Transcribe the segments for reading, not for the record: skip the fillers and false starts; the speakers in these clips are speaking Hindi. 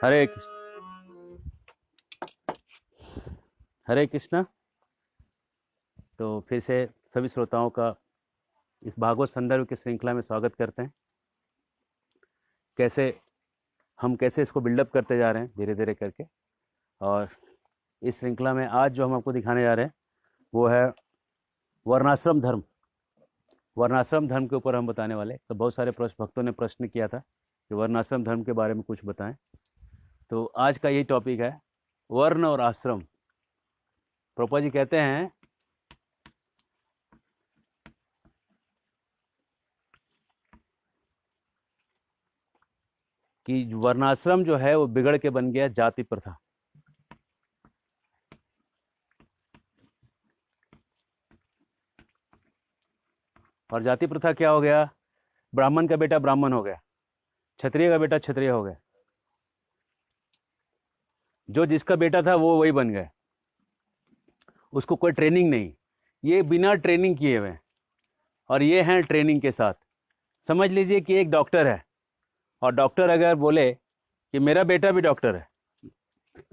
हरे कृष्ण। हरे कृष्णा। तो फिर से सभी श्रोताओं का इस भागवत संदर्भ की श्रृंखला में स्वागत करते हैं। कैसे इसको बिल्डअप करते जा रहे हैं धीरे धीरे करके। और इस श्रृंखला में आज जो हम आपको दिखाने जा रहे हैं वो है वर्णाश्रम धर्म। वर्णाश्रम धर्म के ऊपर हम बताने वाले। तो बहुत सारे भक्तों ने प्रश्न किया था कि वर्णाश्रम धर्म के बारे में कुछ बताएं। तो आज का यही टॉपिक है, वर्ण और आश्रम। प्रभुपा जी कहते हैं कि वर्णाश्रम जो है वो बिगड़ के बन गया जाति प्रथा। और जाति प्रथा क्या हो गया? ब्राह्मण का बेटा ब्राह्मण हो गया, क्षत्रिय का बेटा क्षत्रिय हो गया, जो जिसका बेटा था वो वही बन गए, उसको कोई ट्रेनिंग नहीं। ये बिना ट्रेनिंग किए हुए, और ये हैं ट्रेनिंग के साथ। समझ लीजिए कि एक डॉक्टर है, और डॉक्टर अगर बोले कि मेरा बेटा भी डॉक्टर है,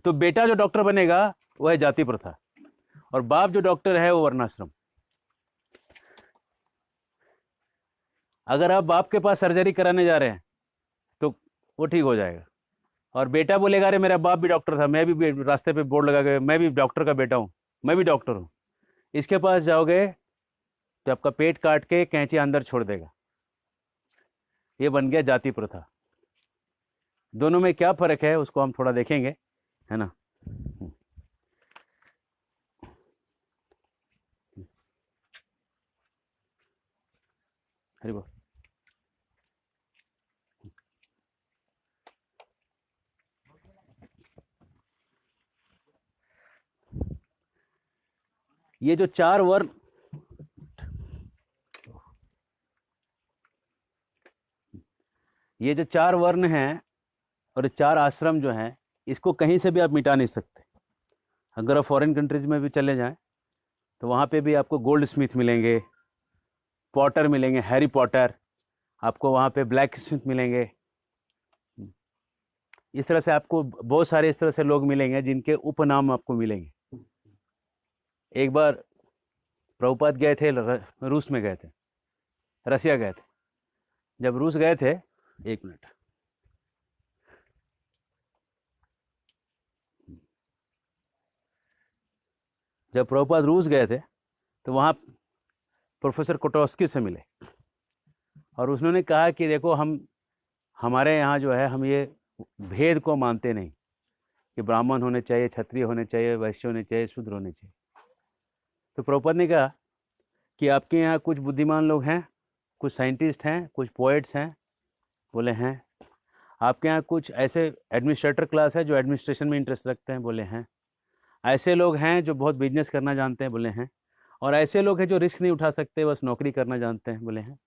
तो बेटा जो डॉक्टर बनेगा वो है जाति प्रथा, और बाप जो डॉक्टर है वो वर्णाश्रम। अगर आप बाप के पास सर्जरी कराने जा रहे हैं तो वो ठीक हो जाएगा, और बेटा बोलेगा अरे मेरा बाप भी डॉक्टर था, मैं भी रास्ते पे बोर्ड लगा के मैं भी डॉक्टर का बेटा हूँ, मैं भी डॉक्टर हूँ, इसके पास जाओगे तो आपका पेट काट के कैंची अंदर छोड़ देगा। ये बन गया जाति प्रथा। दोनों में क्या फर्क है उसको हम थोड़ा देखेंगे, है ना। हरि बोल। ये जो चार वर्ण, ये जो चार वर्ण हैं और चार आश्रम जो हैं, इसको कहीं से भी आप मिटा नहीं सकते। अगर आप फॉरेन कंट्रीज में भी चले जाएं तो वहाँ पे भी आपको गोल्ड स्मिथ मिलेंगे, पॉटर मिलेंगे, हैरी पॉटर, आपको वहाँ पे ब्लैक स्मिथ मिलेंगे। इस तरह से आपको बहुत सारे इस तरह से लोग मिलेंगे जिनके उपनाम आपको मिलेंगे। एक बार प्रभुपाद गए थे, रूस में गए थे, रसिया गए थे। जब रूस गए थे, एक मिनट, जब प्रभुपाद रूस गए थे तो वहाँ प्रोफेसर कोटोस्की से मिले, और उन्होंने कहा कि देखो हमारे यहाँ जो है हम ये भेद को मानते नहीं कि ब्राह्मण होने चाहिए, क्षत्रिय होने चाहिए, वैश्य होने चाहिए, शूद्र होने चाहिए। तो प्रभुपाद ने कहा कि आपके यहाँ कुछ बुद्धिमान लोग हैं, कुछ साइंटिस्ट हैं, कुछ पोएट्स हैं। बोले हैं। आपके यहाँ कुछ ऐसे एडमिनिस्ट्रेटर क्लास है जो एडमिनिस्ट्रेशन में इंटरेस्ट रखते हैं। बोले हैं। ऐसे लोग हैं जो बहुत बिजनेस करना जानते हैं। बोले हैं। और ऐसे लोग हैं जो रिस्क नहीं उठा सकते, बस नौकरी करना जानते हैं। बोले हैं।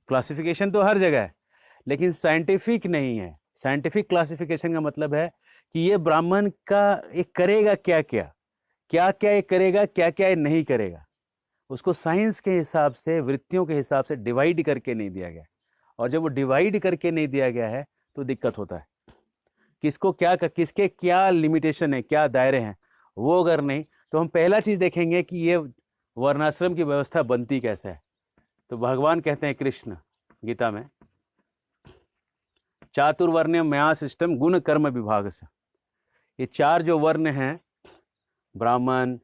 क्लासिफिकेशन तो हर जगह है, लेकिन साइंटिफिक नहीं है। साइंटिफिक क्लासिफिकेशन का मतलब है कि ये ब्राह्मण का ये करेगा क्या क्या, क्या क्या ये करेगा, क्या क्या ये नहीं करेगा। उसको साइंस के हिसाब से, वृत्तियों के हिसाब से डिवाइड करके नहीं दिया गया। और जब वो डिवाइड करके नहीं दिया गया है तो दिक्कत होता है। किसको क्या, किसके क्या लिमिटेशन है, क्या दायरे हैं, वो अगर नहीं, तो हम पहला चीज देखेंगे कि ये वर्णाश्रम की व्यवस्था बनती कैसे है। तो भगवान कहते हैं कृष्ण गीता में, चातुर्वर्ण्य मया सिस्टम गुण कर्म विभाग से। ये चार जो वर्ण हैं, ब्राह्मण,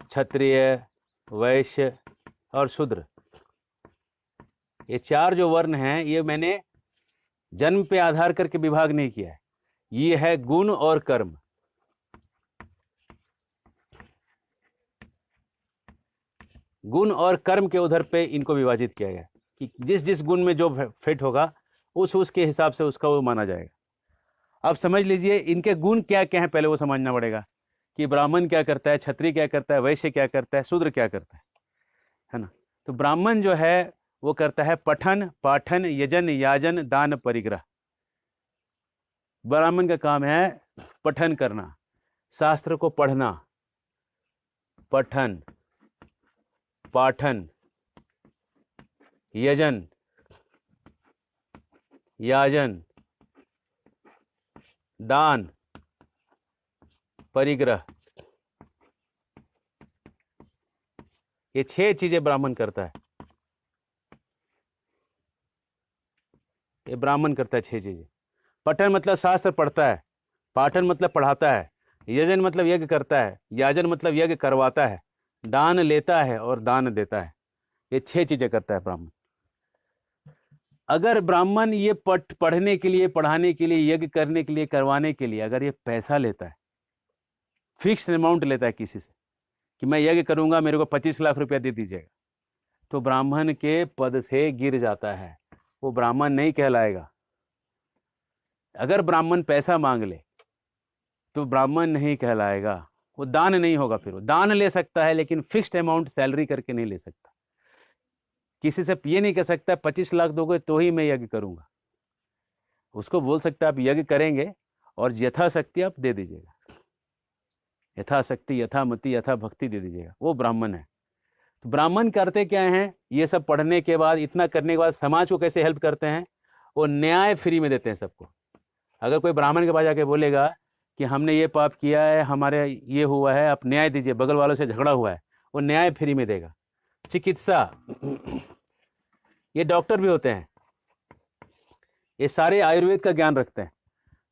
क्षत्रिय, वैश्य और शूद्र, ये चार जो वर्ण हैं ये मैंने जन्म पे आधार करके विभाग नहीं किया है। ये है गुण और कर्म। गुण और कर्म के उधर पे इनको विभाजित किया गया कि जिस जिस गुण में जो फिट होगा उसके हिसाब से उसका वो माना जाएगा। अब समझ लीजिए इनके गुण क्या क्या हैं, पहले वो समझना पड़ेगा कि ब्राह्मण क्या करता है, क्षत्रिय क्या करता है, वैश्य क्या करता है, शूद्र क्या करता है ना। तो ब्राह्मण जो है वो करता है पठन, पाठन, यजन, याजन, दान, परिग्रह। ब्राह्मण का काम है पठन करना, शास्त्र को पढ़ना, पठन, पाठन, यजन, याजन, दान, परिग्रह, ये 6 चीजें ब्राह्मण करता है। ये ब्राह्मण करता है 6 चीजें। पठन मतलब शास्त्र पढ़ता है, पाठन मतलब पढ़ाता है, यजन मतलब यज्ञ करता है, याजन मतलब यज्ञ करवाता है, दान लेता है और दान देता है। ये 6 चीजें करता है ब्राह्मण। अगर ब्राह्मण ये पढ़ने के लिए, पढ़ाने के लिए, यज्ञ करने के लिए, करवाने के लिए अगर ये पैसा लेता है, फिक्स अमाउंट लेता है किसी से कि मैं यज्ञ करूंगा, मेरे को 25 लाख रुपया दे दीजिएगा, तो ब्राह्मण के पद से गिर जाता है, वो ब्राह्मण नहीं कहलाएगा। अगर ब्राह्मण पैसा मांग ले तो ब्राह्मण नहीं कहलाएगा, वो दान नहीं होगा। फिर वो दान ले सकता है लेकिन फिक्स्ड अमाउंट सैलरी करके नहीं ले सकता। किसी से ये नहीं कह सकता 25 लाख दोगे तो ही मैं यज्ञ करूंगा। उसको बोल सकता है आप यज्ञ करेंगे और यथाशक्ति आप दे दीजिएगा, यथाशक्ति, यथामति, यथा भक्ति दे दीजिएगा, वो ब्राह्मण है। तो ब्राह्मण करते क्या हैं, ये सब पढ़ने के बाद, इतना करने के बाद समाज को कैसे हेल्प करते हैं, वो न्याय फ्री में देते हैं सबको। अगर कोई ब्राह्मण के पास जाके बोलेगा कि हमने ये पाप किया है, हमारे ये हुआ है, आप न्याय दीजिए, बगल वालों से झगड़ा हुआ है, वो न्याय फ्री में देगा। चिकित्सा, ये डॉक्टर भी होते हैं, ये सारे आयुर्वेद का ज्ञान रखते हैं,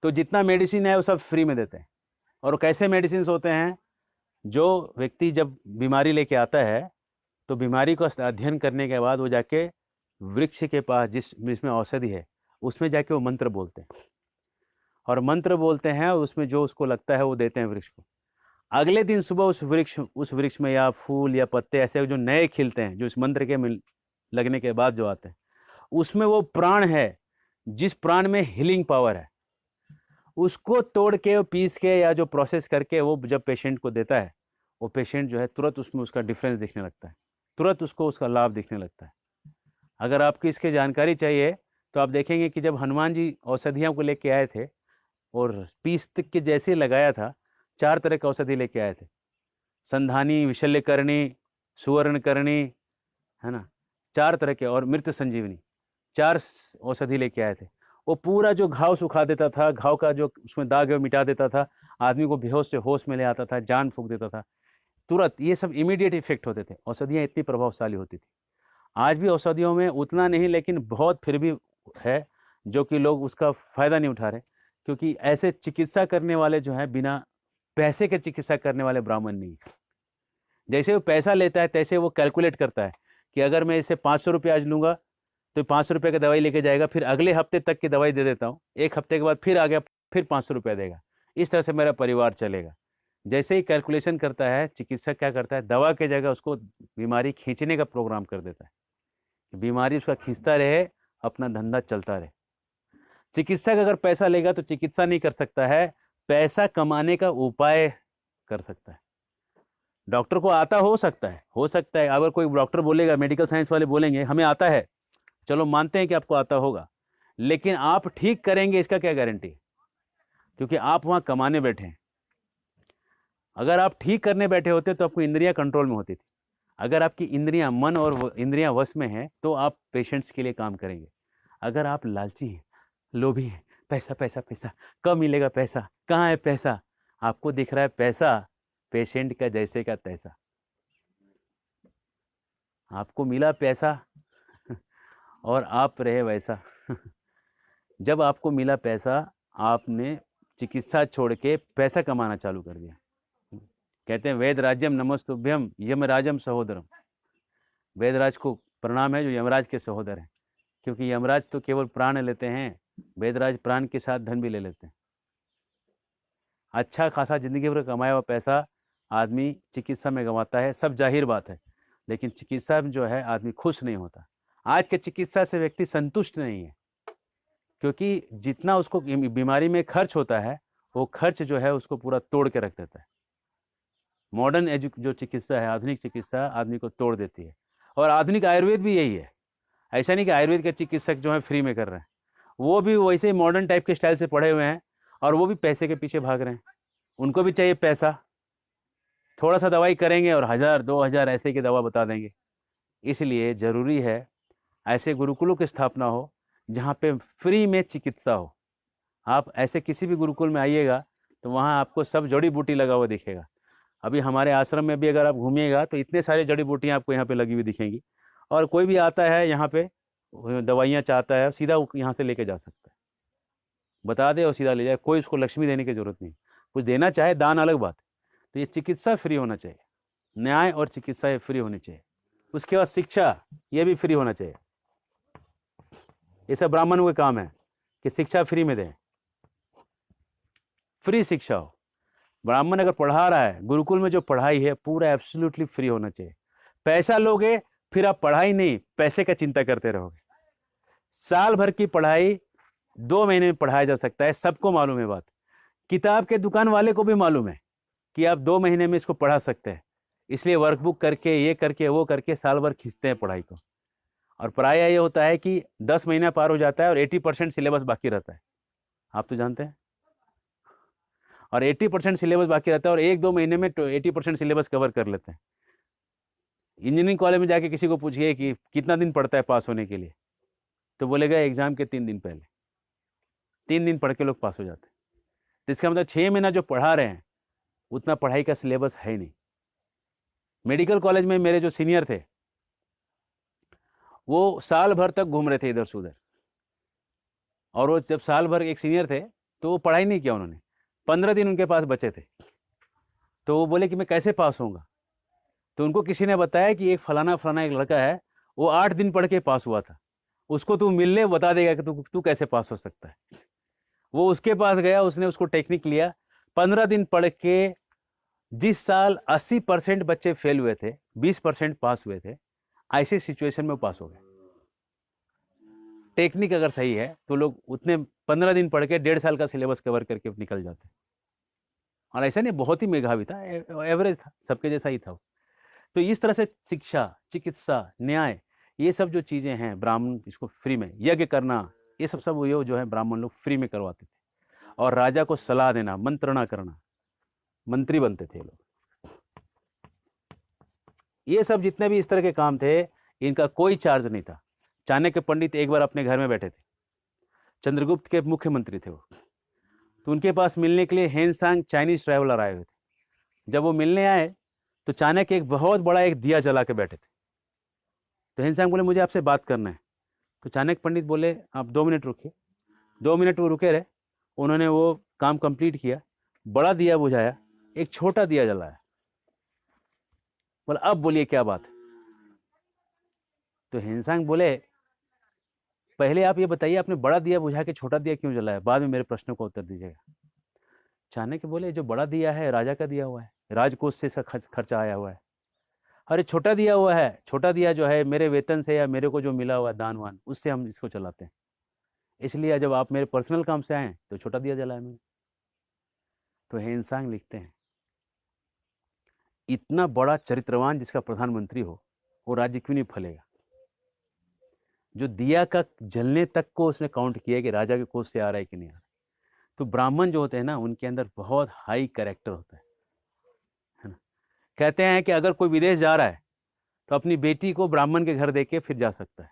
तो जितना मेडिसिन है वो सब फ्री में देते हैं। और कैसे मेडिसिन होते हैं, जो व्यक्ति जब बीमारी लेके आता है तो बीमारी को अध्ययन करने के बाद वो जाके वृक्ष के पास जिसमें औषधि है उसमें जाके वो मंत्र बोलते हैं, और मंत्र बोलते हैं, उसमें जो उसको लगता है वो देते हैं वृक्ष को। अगले दिन सुबह उस वृक्ष में या फूल या पत्ते ऐसे जो नए खिलते हैं, जो इस मंत्र के लगने के बाद जो आते हैं, उसमें वो प्राण है, जिस प्राण में हीलिंग पावर है, उसको तोड़ के, पीस के या जो प्रोसेस करके वो जब पेशेंट को देता है, वो पेशेंट जो है तुरंत उसमें उसका डिफरेंस दिखने लगता है, तुरंत उसको उसका लाभ दिखने लगता है। अगर आपकी इसकी जानकारी चाहिए तो आप देखेंगे कि जब हनुमान जी औषधियों को लेके आए थे और पीस के जैसे लगाया था, 4 तरह के औषधि लेके आए थे, संधानी, विशल्यकरणी, सुवर्णकरणी, है ना, 4 तरह के, और मृत संजीवनी, 4 औषधि लेके आए थे। वो पूरा जो घाव सुखा देता था, घाव का जो उसमें दाग है वो मिटा देता था, आदमी को बेहोश से होश में ले आता था, जान फूंक देता था तुरंत। ये सब इमीडिएट इफेक्ट होते थे, औषधियाँ इतनी प्रभावशाली होती थी। आज भी औषधियों में उतना नहीं, लेकिन बहुत फिर भी है जो कि लोग उसका फ़ायदा नहीं उठा रहे, क्योंकि ऐसे चिकित्सा करने वाले जो हैं, बिना पैसे के चिकित्सा करने वाले ब्राह्मण नहीं। जैसे वो पैसा लेता है तैसे वो कैलकुलेट करता है कि अगर मैं इसे 500 रुपये आज लूँगा तो 500 रुपये की दवाई लेके जाएगा, फिर अगले हफ्ते तक की दवाई दे देता हूँ, 1 हफ्ते के बाद फिर आ गया, फिर 500 रुपया देगा, इस तरह से मेरा परिवार चलेगा। जैसे ही कैलकुलेशन करता है, चिकित्सक क्या करता है, दवा के जगह उसको बीमारी खींचने का प्रोग्राम कर देता है, बीमारी उसका खींचता रहे, अपना धंधा चलता रहे। चिकित्सक अगर पैसा लेगा तो चिकित्सा नहीं कर सकता है, पैसा कमाने का उपाय कर सकता है। डॉक्टर को आता हो सकता है, अगर कोई डॉक्टर बोलेगा, मेडिकल साइंस वाले बोलेंगे हमें आता है, चलो मानते हैं कि आपको आता होगा, लेकिन आप ठीक करेंगे इसका क्या गारंटी, क्योंकि आप वहां कमाने बैठे हैं। अगर आप ठीक करने बैठे होते तो आपको इंद्रियां कंट्रोल में होती थी। अगर आपकी इंद्रियां, मन और इंद्रियां वश में हैं तो आप पेशेंट्स के लिए काम करेंगे। अगर आप लालची हैं, लोभी हैं, पैसा पैसा पैसा, कब मिलेगा पैसा, कहाँ है पैसा, आपको दिख रहा है पैसा पेशेंट का जैसे का तैसा, आपको मिला पैसा और आप रहे वैसा। जब आपको मिला पैसा, आपने चिकित्सा छोड़ के पैसा कमाना चालू कर दिया। कहते हैं वेद राज्यम नमस्तुभ्यम यमराजम सहोदरम, वेदराज को प्रणाम है जो यमराज के सहोदर हैं, क्योंकि यमराज तो केवल प्राण लेते हैं, वेदराज प्राण के साथ धन भी ले लेते हैं। अच्छा खासा जिंदगी भर कमाया हुआ पैसा आदमी चिकित्सा में गंवाता है, सब जाहिर बात है, लेकिन चिकित्सा में जो है आदमी खुश नहीं होता। आज के चिकित्सा से व्यक्ति संतुष्ट नहीं है, क्योंकि जितना उसको बीमारी में खर्च होता है, वो खर्च जो है उसको पूरा तोड़ के रख देता है। मॉडर्न जो चिकित्सा है, आधुनिक चिकित्सा आदमी को तोड़ देती है, और आधुनिक आयुर्वेद भी यही है। ऐसा नहीं कि आयुर्वेद के चिकित्सक जो है फ्री में कर रहे हैं, वो भी वैसे ही मॉडर्न टाइप के स्टाइल से पढ़े हुए हैं, और वो भी पैसे के पीछे भाग रहे हैं। उनको भी चाहिए पैसा, थोड़ा सा दवाई करेंगे और 1000-2000 ऐसे की दवा बता देंगे। इसलिए ज़रूरी है ऐसे गुरुकुलों की स्थापना हो जहाँ पे फ्री में चिकित्सा हो, आप ऐसे किसी भी गुरुकुल में आइएगा तो वहाँ आपको सब जड़ी बूटी लगा हुआ दिखेगा। अभी हमारे आश्रम में भी अगर आप घूमिएगा तो इतने सारे जड़ी बूटियाँ आपको यहाँ पे लगी हुई दिखेंगी। और कोई भी आता है यहाँ पे दवाइयाँ चाहता है, सीधा वो यहाँ से लेके जा सकता है, बता दे और सीधा ले जाए, कोई उसको लक्ष्मी देने की जरूरत नहीं। कुछ देना चाहे दान अलग बात है। तो ये चिकित्सा फ्री होना चाहिए, न्याय और चिकित्सा ये फ्री होनी चाहिए। उसके बाद शिक्षा, ये भी फ्री होना चाहिए। ये सब ब्राह्मणों का काम है कि शिक्षा फ्री में दें, फ्री शिक्षा हो। ब्राह्मण अगर पढ़ा रहा है, गुरुकुल में जो पढ़ाई है पूरा एब्सोल्युटली फ्री होना चाहिए। पैसा लोगे फिर आप पढ़ाई नहीं, पैसे का चिंता करते रहोगे। साल भर की पढ़ाई 2 महीने में पढ़ाया जा सकता है, सबको मालूम है बात। किताब के दुकान वाले को भी मालूम है कि आप 2 महीने में इसको पढ़ा सकते हैं, इसलिए वर्कबुक करके ये करके वो करके साल भर खींचते हैं पढ़ाई को। और प्रायः ये होता है कि 10 महीना पार हो जाता है और 80% सिलेबस बाकी रहता है, आप तो जानते हैं। और 80% सिलेबस बाकी रहता है और 1-2 महीने में 80% सिलेबस कवर कर लेते हैं। इंजीनियरिंग कॉलेज में जाके किसी को पूछिए कि कितना दिन पड़ता है पास होने के लिए, तो बोलेगा एग्जाम के 3 दिन पहले। 3 दिन पढ़ के लोग पास हो जाते हैं। तो इसका मतलब 6 महीना जो पढ़ा रहे हैं उतना पढ़ाई का सिलेबस है ही नहीं। मेडिकल कॉलेज में मेरे जो सीनियर थे वो साल भर तक घूम रहे थे इधर से उधर, और वो जब साल भर एक सीनियर थे तो वो पढ़ाई नहीं किया उन्होंने। 15 दिन उनके पास बचे थे, तो वो बोले कि मैं कैसे पास होऊंगा। तो उनको किसी ने बताया कि एक फलाना फलाना एक लड़का है, वो 8 दिन पढ़ के पास हुआ था, उसको तू मिलने बता देगा कि तू कैसे पास हो सकता है। वो उसके पास गया, उसने उसको टेक्निक लिया, 15 दिन पढ़ के जिस साल 80% बच्चे फेल हुए थे 20% पास हुए थे, ऐसे सिचुएशन में पास हो गए। टेक्निक अगर सही है तो लोग उतने 15 दिन पढ़ के 1.5 साल का सिलेबस कवर करके निकल जाते। और ऐसा नहीं बहुत ही मेधावी था, एवरेज था, सबके जैसा ही था। तो इस तरह से शिक्षा, चिकित्सा, न्याय, ये सब जो चीजें हैं ब्राह्मण इसको फ्री में, यज्ञ करना, ये सब ये जो है ब्राह्मण लोग फ्री में करवाते थे। और राजा को सलाह देना, मंत्रणा करना, मंत्री बनते थे लोग। ये सब जितने भी इस तरह के काम थे इनका कोई चार्ज नहीं था। चाणक्य पंडित एक बार अपने घर में बैठे थे, चंद्रगुप्त के मुख्यमंत्री थे वो, तो उनके पास मिलने के लिए हेनसांग चाइनीज ट्रैवलर आए हुए थे। जब वो मिलने आए तो चाणक्य एक बहुत बड़ा एक दिया जला के बैठे थे। तो हेनसांग बोले मुझे आपसे बात करना है। तो चाणक्य पंडित बोले आप 2 मिनट रुकिए। 2 मिनट वो रुके रहे, उन्होंने वो काम कंप्लीट किया, बड़ा दिया बुझाया, एक छोटा दिया जलाया। बोला अब बोलिए क्या बात है। तो हेनसांग बोले पहले आप ये बताइए आपने बड़ा दिया बुझा के छोटा दिया क्यों जलाया, बाद में मेरे प्रश्नों का उत्तर दीजिएगा। चाणक्य बोले जो बड़ा दिया है राजा का दिया हुआ है, राजकोष से इसका खर्चा आया हुआ है। अरे छोटा दिया हुआ है, छोटा दिया जो है मेरे वेतन से या मेरे को जो मिला हुआ है दान वान उससे हम इसको चलाते हैं, इसलिए जब आप मेरे पर्सनल काम से आए तो छोटा दिया जलाया मैंने। तो हेनसांग लिखते हैं इतना बड़ा चरित्रवान जिसका प्रधानमंत्री हो वो राज्य क्यों नहीं फलेगा। जो दिया का जलने तक को उसने काउंट किया कि राजा के कोष से आ रहा है कि नहीं आ रहा। तो ब्राह्मण जो होते हैं ना उनके अंदर बहुत हाई कैरेक्टर होता है ना। कहते हैं कि अगर कोई विदेश जा रहा है तो अपनी बेटी को ब्राह्मण के घर देके फिर जा सकता है।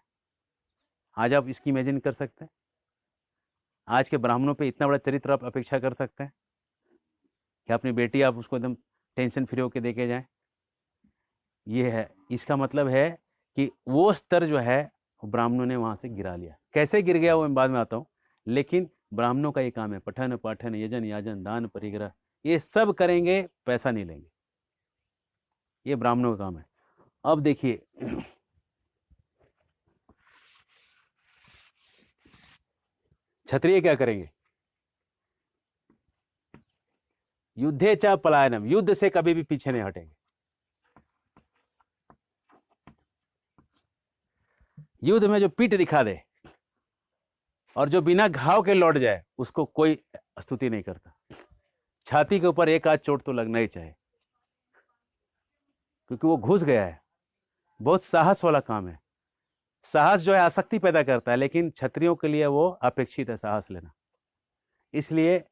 आज आप इसकी इमेजिन कर सकते हैं, आज के ब्राह्मणों पे इतना बड़ा चरित्र आप अपेक्षा कर सकते हैं कि अपनी बेटी आप उसको एकदम टेंशन फ्री होकर देके जाएं। ये है, इसका मतलब है कि वो स्तर जो है ब्राह्मणों ने वहां से गिरा लिया। कैसे गिर गया वो मैं बाद में आता हूँ, लेकिन ब्राह्मणों का ये काम है, पठन पाठन यजन याजन दान परिग्रह ये सब करेंगे, पैसा नहीं लेंगे, ये ब्राह्मणों का काम है। अब देखिए क्षत्रिय क्या करेंगे, युद्धे च पलायनम, युद्ध से कभी भी पीछे नहीं हटेंगे। युद्ध में जो पीठ दिखा दे और जो बिना घाव के लौट जाए उसको कोई स्तुति नहीं करता। छाती के ऊपर एक आध चोट तो लगना ही चाहिए, क्योंकि वो घुस गया है। बहुत साहस वाला काम है। साहस जो है आसक्ति पैदा करता है, लेकिन क्षत्रियों के लिए वो अपेक्षित है साहस लेना। इसलिए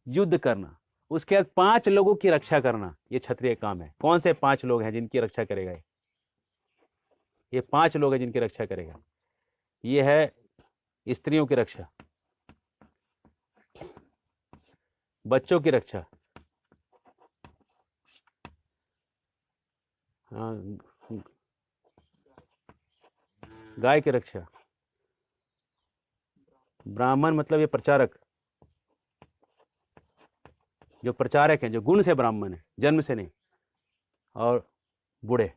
युद्ध करना, उसके बाद 5 लोगों की रक्षा करना, ये क्षत्रिय काम है। कौन से 5 लोग हैं जिनकी रक्षा करेगा ये 5 लोग हैं जिनकी रक्षा करेगा। ये है स्त्रियों की रक्षा, बच्चों की रक्षा, हाँ, गाय की रक्षा। ब्राह्मण मतलब ये प्रचारक, जो प्रचारक हैं, जो गुण से ब्राह्मण है, जन्म से नहीं। और बूढ़े,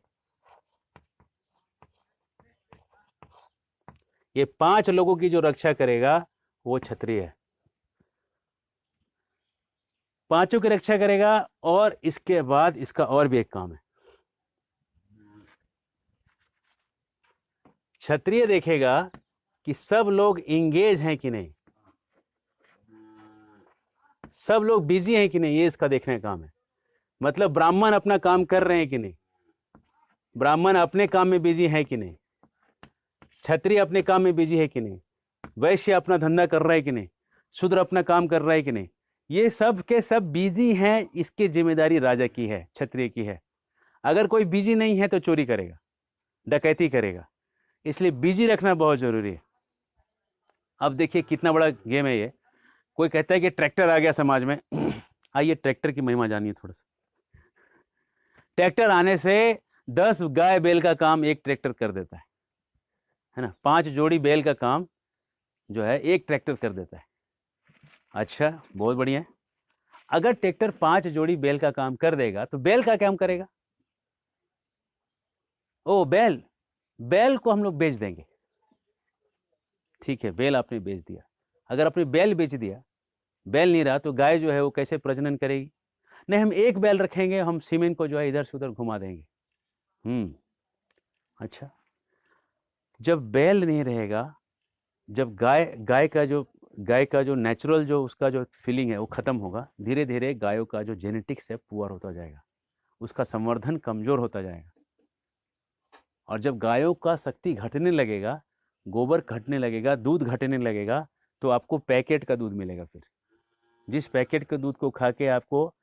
ये 5 लोगों की जो रक्षा करेगा वो क्षत्रिय है। पांचों की रक्षा करेगा। और इसके बाद इसका और भी एक काम है, क्षत्रिय देखेगा कि सब लोग इंगेज हैं कि नहीं, सब लोग बिजी हैं कि नहीं, ये इसका देखने का काम है। मतलब ब्राह्मण अपना काम कर रहे हैं कि नहीं, ब्राह्मण अपने काम में बिजी है कि नहीं, क्षत्रिय अपने काम में बिजी है कि नहीं, वैश्य अपना धंधा कर रहा है कि नहीं, शूद्र अपना काम कर रहा है कि नहीं, ये सब के सब बिजी हैं। इसकी जिम्मेदारी राजा की है, क्षत्रिय की है। अगर कोई बिजी नहीं है तो चोरी करेगा, डकैती करेगा। इसलिए बिजी रखना बहुत जरूरी है। अब देखिए कितना बड़ा गेम है ये। कोई कहता है कि ट्रैक्टर आ गया समाज में। आइए ट्रैक्टर की महिमा जानिए थोड़ा सा। ट्रैक्टर आने से 10 गाय बैल का काम एक ट्रैक्टर कर देता है ना। 5 जोड़ी बैल का काम जो है एक ट्रैक्टर कर देता है। अच्छा, बहुत बढ़िया है। अगर ट्रैक्टर 5 जोड़ी बैल का काम कर देगा तो बैल का काम करेगा। ओ बैल, बैल को हम लोग बेच देंगे। ठीक है, बैल आपने बेच दिया। अगर आपने बैल बेच दिया, बैल नहीं रहा, तो गाय जो है वो कैसे प्रजनन करेगी? नहीं, हम एक बैल रखेंगे, हम सीमेंट को जो है इधर से उधर घुमा देंगे। अच्छा, जब बैल नहीं रहेगा, जब गाय का जो नेचुरल जो उसका जो फीलिंग है वो खत्म होगा, धीरे धीरे गायों का जो जेनेटिक्स है पुअर होता जाएगा, उसका संवर्धन कमजोर होता जाएगा। और जब गायों का शक्ति घटने लगेगा, गोबर घटने लगेगा, दूध घटने लगेगा, तो आपको पैकेट का दूध मिलेगा। फिर जिस पैकेट के दूध को खा के आपको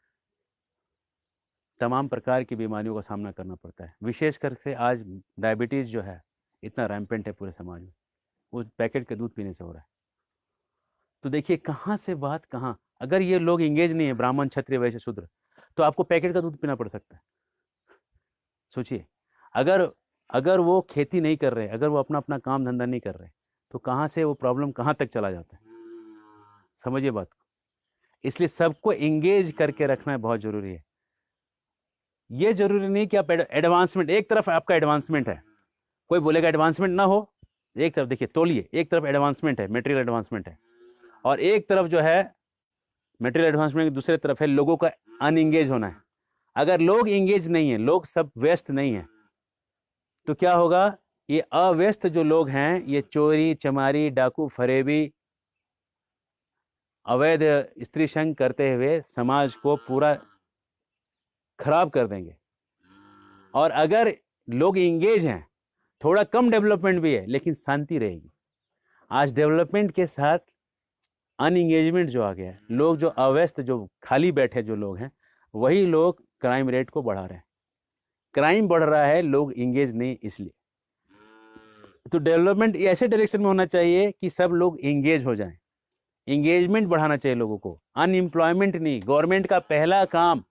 तमाम प्रकार की बीमारियों का सामना करना पड़ता है। विशेष करके आज डायबिटीज जो है इतना रैम्पेंट है पूरे समाज में, वो पैकेट के दूध पीने से हो रहा है। तो देखिए कहाँ से बात कहाँ। अगर ये लोग इंगेज नहीं है, ब्राह्मण क्षत्रिय वैश्य शूद्र, तो आपको पैकेट का दूध पीना पड़ सकता है। सोचिए, अगर अगर वो खेती नहीं कर रहे, अगर वो अपना अपना काम धंधा नहीं कर रहे, तो कहाँ से वो प्रॉब्लम कहाँ तक चला जाता है। समझिए बात को। इसलिए सबको इंगेज करके रखना बहुत जरूरी है। ये जरूरी नहीं कि आप एडवांसमेंट, एक तरफ आपका एडवांसमेंट है, कोई बोलेगा एडवांसमेंट ना हो। एक तरफ देखिए, तोलिए, एक तरफ एडवांसमेंट है, मेटेरियल एडवांसमेंट है, और एक तरफ जो है मेटेरियल एडवांसमेंट की दूसरी तरफ है लोगों का अनइंगेज होना है। अगर लोग इंगेज नहीं है, लोग सब व्यस्त नहीं है, तो क्या होगा? ये अव्यस्त जो लोग हैं, ये चोरी चमारी डाकू फरेबी अवैध स्त्री संग करते हुए समाज को पूरा खराब कर देंगे। और अगर लोग इंगेज हैं, थोड़ा कम डेवलपमेंट भी है लेकिन शांति रहेगी। आज डेवलपमेंट के साथ अनइंगेजमेंट जो आ गया है, लोग जो अव्यस्त, जो खाली बैठे जो लोग हैं, वही लोग क्राइम रेट को बढ़ा रहे हैं। क्राइम बढ़ रहा है, लोग इंगेज नहीं, इसलिए। तो डेवलपमेंट ऐसे डायरेक्शन में होना चाहिए कि सब लोग इंगेज हो जाएं। इंगेजमेंट बढ़ाना चाहिए लोगों को, अनएम्प्लॉयमेंट नहीं। गवर्नमेंट का पहला काम,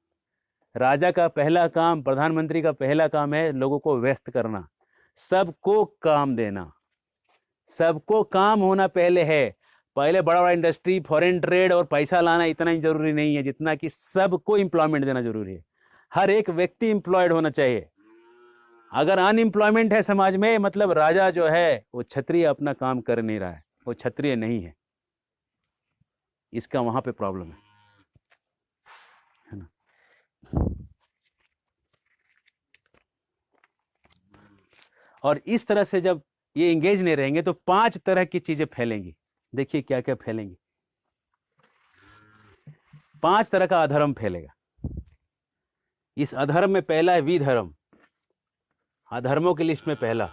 राजा का पहला काम, प्रधानमंत्री का पहला काम है लोगों को व्यस्त करना, सबको काम देना। सबको काम होना पहले है। पहले बड़ा बड़ा इंडस्ट्री, फॉरेन ट्रेड और पैसा लाना इतना ही जरूरी नहीं है जितना कि सबको एम्प्लॉयमेंट देना जरूरी है। हर एक व्यक्ति एम्प्लॉयड होना चाहिए। अगर अनएम्प्लॉयमेंट है समाज में, मतलब राजा जो है वो क्षत्रिय अपना काम कर नहीं रहा है, वो क्षत्रिय नहीं है। इसका वहां पे प्रॉब्लम है ना। और इस तरह से जब ये इंगेज नहीं रहेंगे तो 5 तरह की चीजें फैलेंगी। देखिए क्या क्या फैलेंगी। 5 तरह का अधर्म फैलेगा। इस अधर्म में पहला है विधर्म। अधर्मों की लिस्ट में पहला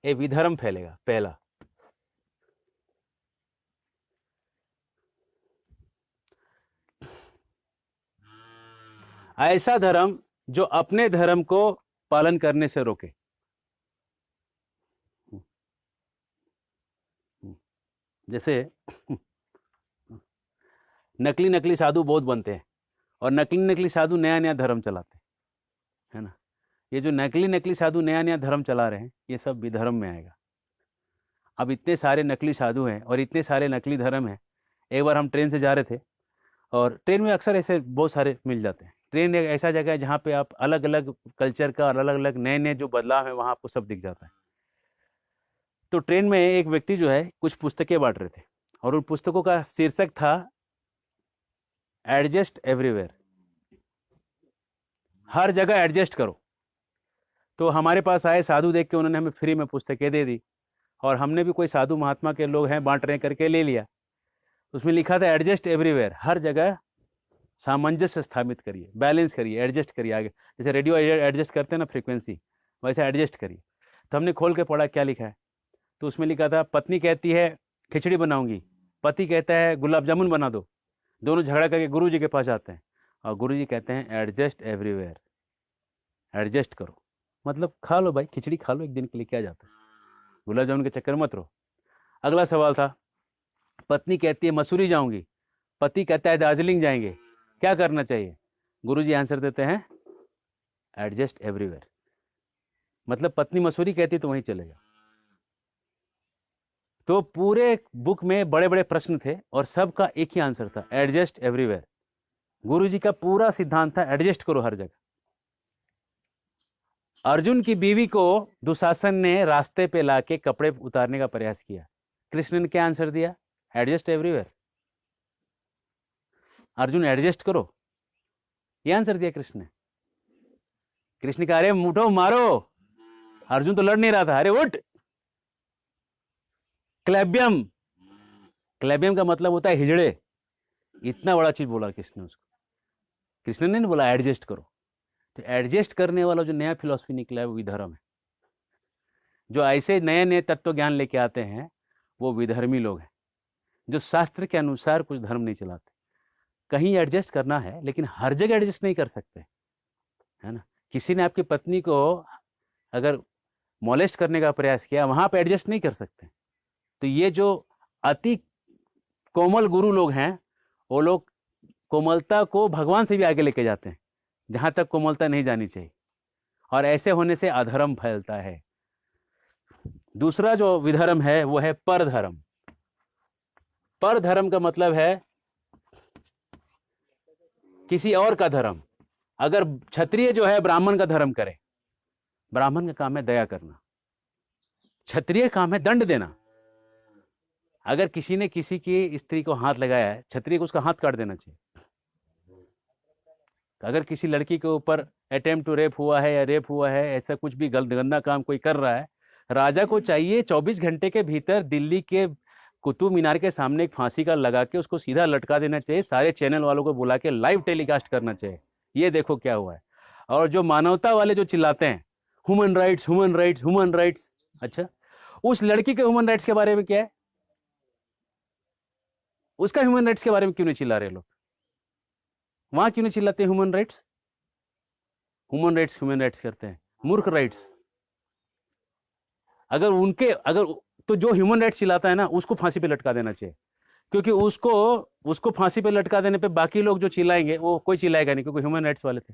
ये विधर्म फैलेगा। पहला, ऐसा धर्म जो अपने धर्म को पालन करने से रोके। जैसे नकली नकली साधु बहुत बनते हैं, और नकली नकली साधु नया नया धर्म चलाते हैं, है ना। ये जो नकली नकली साधु नया नया धर्म चला रहे हैं, ये सब विधर्म में आएगा। अब इतने सारे नकली साधु हैं और इतने सारे नकली धर्म हैं। एक बार हम ट्रेन से जा रहे थे, और ट्रेन में अक्सर ऐसे बहुत सारे मिल जाते हैं। ट्रेन एक ऐसा जगह है जहाँ पे आप अलग अलग कल्चर का और अलग अलग नए नए जो बदलाव है वहाँ आपको सब दिख जाता है। तो ट्रेन में एक व्यक्ति जो है कुछ पुस्तकें बांट रहे थे, और उन पुस्तकों का शीर्षक था एडजस्ट एवरीवेयर, हर जगह एडजस्ट करो। तो हमारे पास आए साधु, देख के उन्होंने हमें फ्री में पुस्तकें दे दी, और हमने भी कोई साधु महात्मा के लोग हैं बांट रहे हैं करके ले लिया। उसमें लिखा था एडजस्ट एवरीवेयर, हर जगह सामंजस्य स्थापित करिए, बैलेंस करिए, एडजस्ट करिए। आगे जैसे रेडियो एडजस्ट करते हैं ना फ्रीक्वेंसी, वैसे एडजस्ट करिए। तो हमने खोल के पढ़ा क्या लिखा है। तो उसमें लिखा था पत्नी कहती है खिचड़ी बनाऊंगी, पति कहता है गुलाब जामुन बना दो। दोनों झगड़ा करके गुरु जी के पास जाते हैं, और गुरु जी कहते हैं एडजस्ट एवरीवेयर, एडजस्ट करो। मतलब खा लो भाई, खिचड़ी खा लो एक दिन के लिए, क्या जाता है, गुलाब जामुन के चक्कर मत रहो। अगला सवाल था, पत्नी कहती है मसूरी जाऊंगी, पति कहता है दार्जिलिंग जाएंगे, क्या करना चाहिए। गुरुजी आंसर देते हैं एडजस्ट एवरीवेयर। मतलब पत्नी मसूरी कहती तो वहीं चलेगा। तो पूरे बुक में बड़े बड़े प्रश्न थे और सबका एक ही आंसर था, एडजस्ट एवरीवेयर। गुरुजी का पूरा सिद्धांत था एडजस्ट करो हर जगह। अर्जुन की बीवी को दुशासन ने रास्ते पे लाके कपड़े उतारने का प्रयास किया, कृष्ण ने क्या आंसर दिया, एडजस्ट एवरीवेयर। अर्जुन एडजस्ट करो, ये आंसर दिया कृष्ण ने। कृष्ण कहा अरे उठो मारो, अर्जुन तो लड़ नहीं रहा था, अरे उठ। क्लैब्यम, क्लैब्यम का मतलब होता है हिजड़े। इतना बड़ा चीज बोला कृष्ण ने उसको। कृष्ण ने नहीं बोला एडजस्ट करो। तो एडजस्ट करने वाला जो नया फिलॉसफी निकला है वो विधर्म है। जो ऐसे नए नए तत्व ज्ञान लेके आते हैं वो विधर्मी लोग हैं, जो शास्त्र के अनुसार कुछ धर्म नहीं चलाते। कहीं एडजस्ट करना है लेकिन हर जगह एडजस्ट नहीं कर सकते, है ना। किसी ने आपकी पत्नी को अगर मॉलेस्ट करने का प्रयास किया, वहां पे एडजस्ट नहीं कर सकते। तो ये जो अति कोमल गुरु लोग हैं, वो लोग कोमलता को भगवान से भी आगे लेके जाते हैं, जहां तक कोमलता नहीं जानी चाहिए, और ऐसे होने से अधर्म फैलता है। दूसरा जो विधर्म है वो है परधर्म। परधर्म का मतलब है किसी और का धर्म। अगर क्षत्रिय जो है ब्राह्मण का धर्म करे, ब्राह्मण का काम है दया करना, क्षत्रिय काम है दंड देना। अगर किसी ने किसी की स्त्री को हाथ लगाया है, क्षत्रिय को उसका हाथ काट देना चाहिए। अगर किसी लड़की के ऊपर अटेम्प्ट टू रेप हुआ है या रेप हुआ है, ऐसा कुछ भी गंदा काम कोई कर रहा है, राजा को चाहिए 24 घंटे के भीतर दिल्ली के कुतुब मीनार के सामने एक फांसी का लगा के उसको सीधा लटका देना चाहिए। सारे चैनल वालों को बुला के लाइव टेलीकास्ट करना चाहिए, ये देखो क्या हुआ है। और जो मानवता वाले जो चिल्लाते हैं human rights human rights human rights, अच्छा उस लड़की के ह्यूमन राइट्स के बारे में क्या है, उसका ह्यूमन राइट्स के बारे में क्यों नहीं चिल्ला रहे लोग? वहां क्यों नहीं चिल्लाते ह्यूमन राइट्स? ह्यूमन राइट्स करते हैं, मूर्ख राइट्स। अगर तो जो ह्यूमन राइट्स चिल्लाता है ना, उसको फांसी पे लटका देना चाहिए, क्योंकि उसको फांसी पे लटका देने पे बाकी लोग जो चिल्लाएंगे वो कोई चिल्लाएगा नहीं, क्योंकि ह्यूमन राइट्स वाले थे।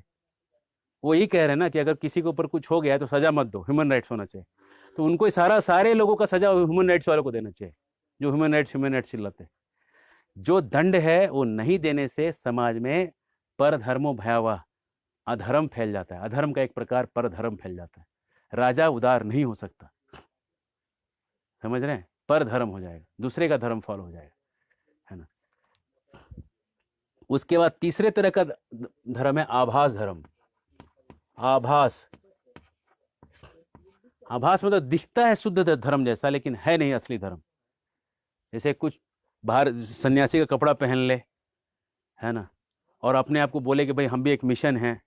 वो यही कह रहे हैं ना कि अगर किसी के ऊपर कुछ हो गया तो सजा मत दो, ह्यूमन राइट्स होना चाहिए। तो उनको सारे लोगों का सजा ह्यूमन राइट्स वालों को देना चाहिए, जो ह्यूमन राइट्स चिल्लाते हैं। जो दंड है वो नहीं देने से समाज में परधर्मो भयावह, अधर्म फैल जाता है। अधर्म का एक प्रकार परधर्म फैल जाता है। राजा उदार नहीं हो सकता, समझ रहे हैं? परधर्म हो जाएगा, दूसरे का धर्म फॉलो हो जाएगा, है ना। उसके बाद तीसरे तरह का धर्म है आभास धर्म। आभास मतलब दिखता है शुद्ध धर्म जैसा, लेकिन है नहीं असली धर्म। जैसे कुछ बाहर सन्यासी का कपड़ा पहन ले, है ना, और अपने आप को बोले कि भाई हम भी एक मिशन है,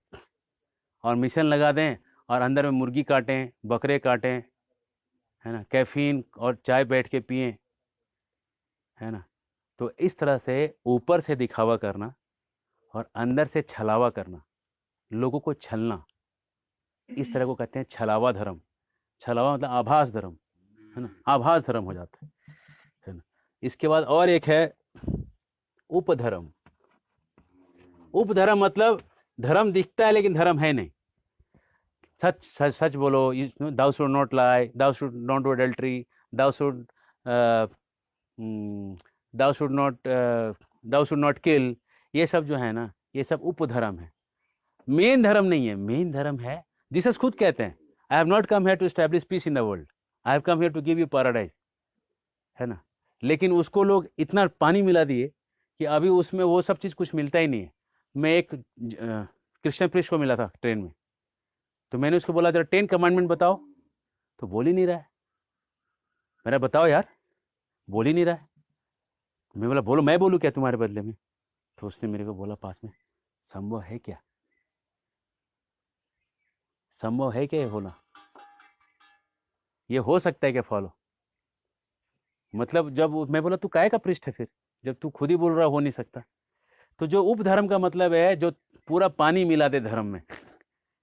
और मिशन लगा दें और अंदर में मुर्गी काटें, बकरे काटें, है ना, कैफीन और चाय बैठ के पिएं, है ना। तो इस तरह से ऊपर से दिखावा करना और अंदर से छलावा करना, लोगों को छलना, इस तरह को कहते हैं छलावा धर्म। छलावा मतलब आभास धर्म, है ना, आभास धर्म हो जाता है ना। इसके बाद और एक है उपधर्म। उपधर्म मतलब धर्म दिखता है लेकिन धर्म है नहीं। सच सच सच बोलो, thou should not lie, thou should not do adultery, thou should thou should not kill. ये सब जो है ना, ये सब उपधर्म है, मेन धर्म नहीं है। मेन धर्म है, जीसस खुद कहते हैं, I have not come here to establish peace in the world, I have come here to give you paradise, है ना। लेकिन उसको लोग इतना पानी मिला दिए कि अभी उसमें वो सब चीज़ कुछ मिलता ही नहीं है। मैं एक क्रिश्चियन प्रीस्ट को मिला था ट्रेन में, तो मैंने उसको बोला, जरा 10 कमांडमेंट बताओ, तो बोल ही नहीं रहा है। मेरा बताओ यार, बोल ही नहीं रहा है। मैं बोला बोलो, मैं बोलूँ क्या तुम्हारे बदले में? तो उसने मेरे को बोला पास में, संभव है क्या, संभव है क्या ये होना, ये हो सकता है क्या फॉलो? मतलब जब मैं बोला तू काहे का पृष्ठ है फिर, जब तू खुद ही बोल रहा हो नहीं सकता। तो जो उपधर्म का मतलब है जो पूरा पानी मिला दे धर्म में,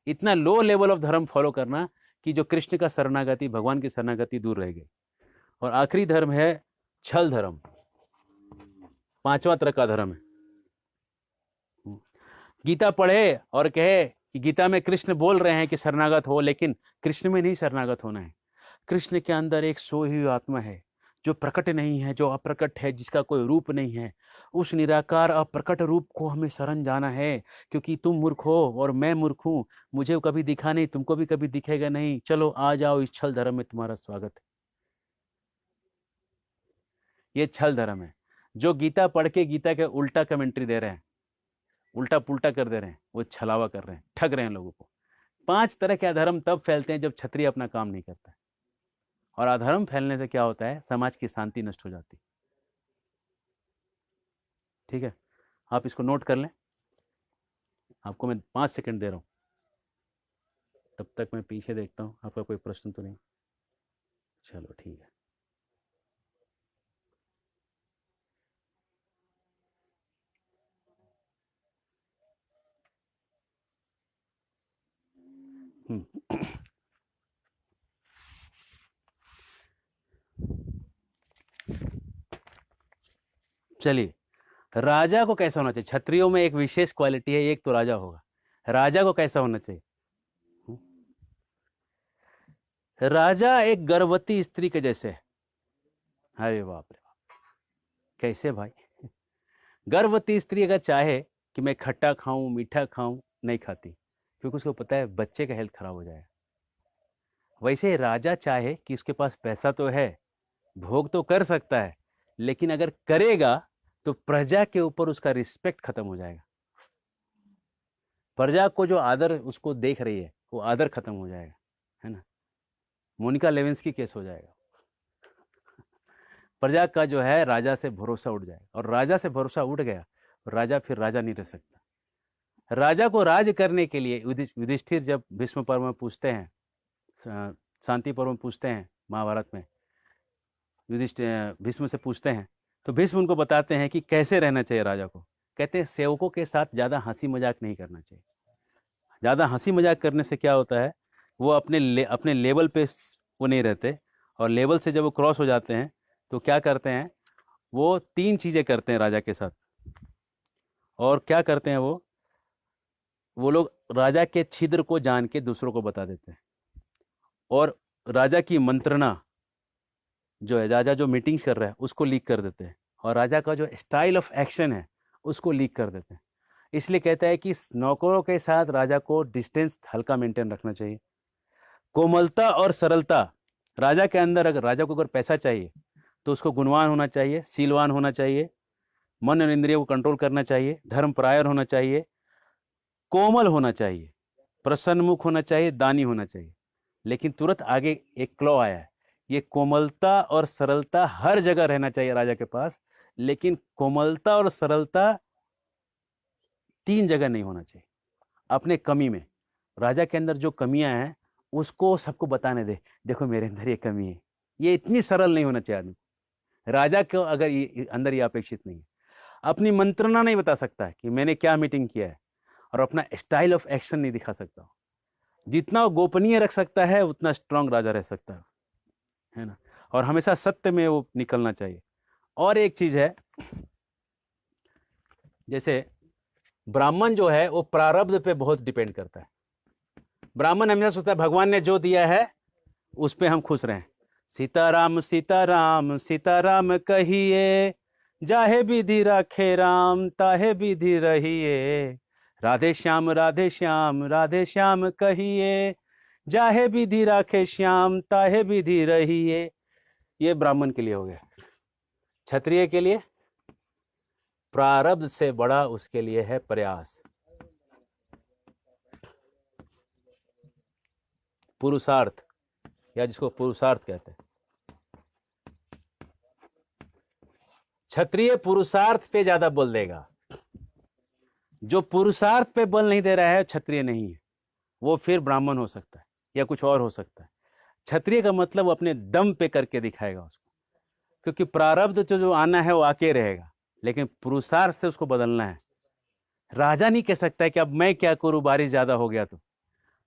इतना लो लेवल ऑफ धर्म फॉलो करना कि जो कृष्ण का शरणागति, भगवान की शरणागति दूर रह गई। और आखिरी धर्म है छल धर्म, 5वां तरह का धर्म है। गीता पढ़े और कहे कि गीता में कृष्ण बोल रहे हैं कि शरणागत हो, लेकिन कृष्ण में नहीं शरणागत होना है। कृष्ण के अंदर एक सोई हुई आत्मा है जो प्रकट नहीं है, जो अप्रकट है, जिसका कोई रूप नहीं है। उस निराकार अप्रकट रूप को हमें शरण जाना है, क्योंकि तुम मूर्ख हो और मैं मूर्ख हूं, मुझे कभी दिखा नहीं, तुमको भी कभी दिखेगा नहीं, चलो आ जाओ, इस छल धर्म में तुम्हारा स्वागत है। ये छल धर्म है। जो गीता पढ़ के गीता के उल्टा कमेंट्री दे रहे हैं, उल्टा पुल्टा कर दे रहे हैं, वो छलावा कर रहे हैं, ठग रहे हैं लोगों को। 5 तरह के अधर्म तब फैलते हैं जब क्षत्रिय अपना काम नहीं करता है। और अधर्म फैलने से क्या होता है, समाज की शांति नष्ट हो जाती है। ठीक है, आप इसको नोट कर लें, आपको मैं 5 सेकंड दे रहा हूं, तब तक मैं पीछे देखता हूं आपका कोई प्रश्न तो नहीं। चलो ठीक है। चलिए, राजा को कैसा होना चाहिए? क्षत्रियों में एक विशेष क्वालिटी है, एक तो राजा होगा। राजा को कैसा होना चाहिए? राजा एक गर्भवती स्त्री के जैसे है। अरे बाप रे बाप, कैसे भाई? गर्भवती स्त्री अगर चाहे कि मैं खट्टा खाऊं, मीठा खाऊं, नहीं खाती, क्योंकि उसको पता है बच्चे का हेल्थ खराब हो जाएगा। वैसे राजा चाहे कि उसके पास पैसा तो है, भोग तो कर सकता है, लेकिन अगर करेगा तो प्रजा के ऊपर उसका रिस्पेक्ट खत्म हो जाएगा। प्रजा को जो आदर उसको देख रही है, वो आदर खत्म हो जाएगा, है ना। मोनिका लेविंस्की केस हो जाएगा। प्रजा का जो है राजा से भरोसा उठ जाएगा, और राजा से भरोसा उठ गया तो राजा फिर राजा नहीं रह सकता। राजा को राज करने के लिए युधिष्ठिर जब भीष्म पर्व में पूछते हैं, शांति पर्व में पूछते हैं महाभारत में, युधिष्ठिर भीष्म से पूछते हैं, तो भीष्म उनको बताते हैं कि कैसे रहना चाहिए राजा को। कहते हैं सेवकों के साथ ज़्यादा हंसी मजाक नहीं करना चाहिए। ज़्यादा हंसी मजाक करने से क्या होता है, वो अपने लेवल पे वो नहीं रहते, और लेवल से जब वो क्रॉस हो जाते हैं तो क्या करते हैं, वो 3 चीज़ें करते हैं राजा के साथ। और क्या करते हैं वो लोग राजा के छिद्र को जान के दूसरों को बता देते हैं, और राजा की मंत्रणा जो है, राजा जो मीटिंग्स कर रहा है उसको लीक कर देते हैं, और राजा का जो स्टाइल ऑफ एक्शन है उसको लीक कर देते हैं। इसलिए कहता है कि नौकरों के साथ राजा को डिस्टेंस हल्का मेंटेन रखना चाहिए। कोमलता और सरलता, राजा के अंदर, अगर राजा को अगर पैसा चाहिए तो उसको गुणवान होना चाहिए, शीलवान होना चाहिए, मन और इंद्रियों को कंट्रोल करना चाहिए, धर्मपरायण होना चाहिए, कोमल होना चाहिए, प्रसन्नमुख होना चाहिए, दानी होना चाहिए। लेकिन तुरंत आगे एक क्लॉ आया है, ये कोमलता और सरलता हर जगह रहना चाहिए राजा के पास, लेकिन कोमलता और सरलता 3 जगह नहीं होना चाहिए। अपने कमी में, राजा के अंदर जो कमियां हैं उसको सबको बताने दे, देखो मेरे अंदर ये कमी है। ये इतनी सरल नहीं होना चाहिए आदमी। राजा को अगर ये अंदर ये अपेक्षित नहीं है, अपनी मंत्रणा नहीं बता सकता है कि मैंने क्या मीटिंग किया है, और अपना स्टाइल ऑफ एक्शन नहीं दिखा सकता। जितना वो गोपनीय रख सकता है उतना स्ट्रांग राजा रह सकता है ना। और हमेशा सत्य में वो निकलना चाहिए। और एक चीज है, जैसे ब्राह्मण जो है वो प्रारब्ध पे बहुत डिपेंड करता है। ब्राह्मण हमेशा सोचता है भगवान ने जो दिया है उस पे हम खुश रहें। सीताराम सीताराम सीताराम कहिए, जाहे विधि राखे राम ताहे विधि रहिए। राधे श्याम राधे श्याम राधे श्याम कहिए, जाहे विधि राखे श्याम ताहे विधि रहिए। ये ब्राह्मण के लिए हो गया। क्षत्रिय के लिए प्रारब्ध से बड़ा उसके लिए है प्रयास, पुरुषार्थ, या जिसको पुरुषार्थ कहते हैं। क्षत्रिय पुरुषार्थ पे ज्यादा बल देगा। जो पुरुषार्थ पे बल नहीं दे रहा है क्षत्रिय नहीं है, वो फिर ब्राह्मण हो सकता है या कुछ और हो सकता है। क्षत्रिय का मतलब अपने दम पे करके दिखाएगा उसको, क्योंकि प्रारब्ध जो आना है वो आके रहेगा, लेकिन पुरुषार्थ से उसको बदलना है। राजा नहीं कह सकता है कि अब मैं क्या करूं, बारिश ज्यादा हो गया तो।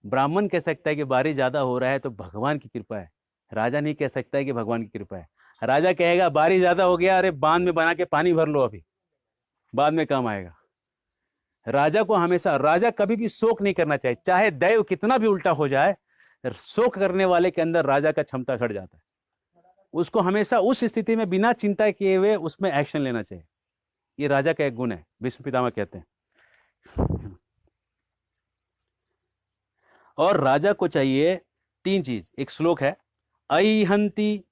ब्राह्मण कह सकता है कि बारिश ज्यादा हो रहा है तो भगवान की कृपा है। राजा नहीं कह सकता है कि भगवान की कृपा है। राजा कहेगा बारिश ज्यादा हो गया, अरे बांध में बना के पानी भर लो, अभी बाद में काम आएगा। राजा को हमेशा, राजा कभी भी शोक नहीं करना चाहिए, चाहे दैव कितना भी उल्टा हो जाए, शोक करने वाले के अंदर राजा का क्षमता घट जाता है। उसको हमेशा उस स्थिति में बिना चिंता किए हुए उसमें एक्शन लेना चाहिए। ये राजा का एक गुण है, भीष्म पितामह कहते हैं। और राजा को चाहिए 3 चीज। एक श्लोक है, अईहंति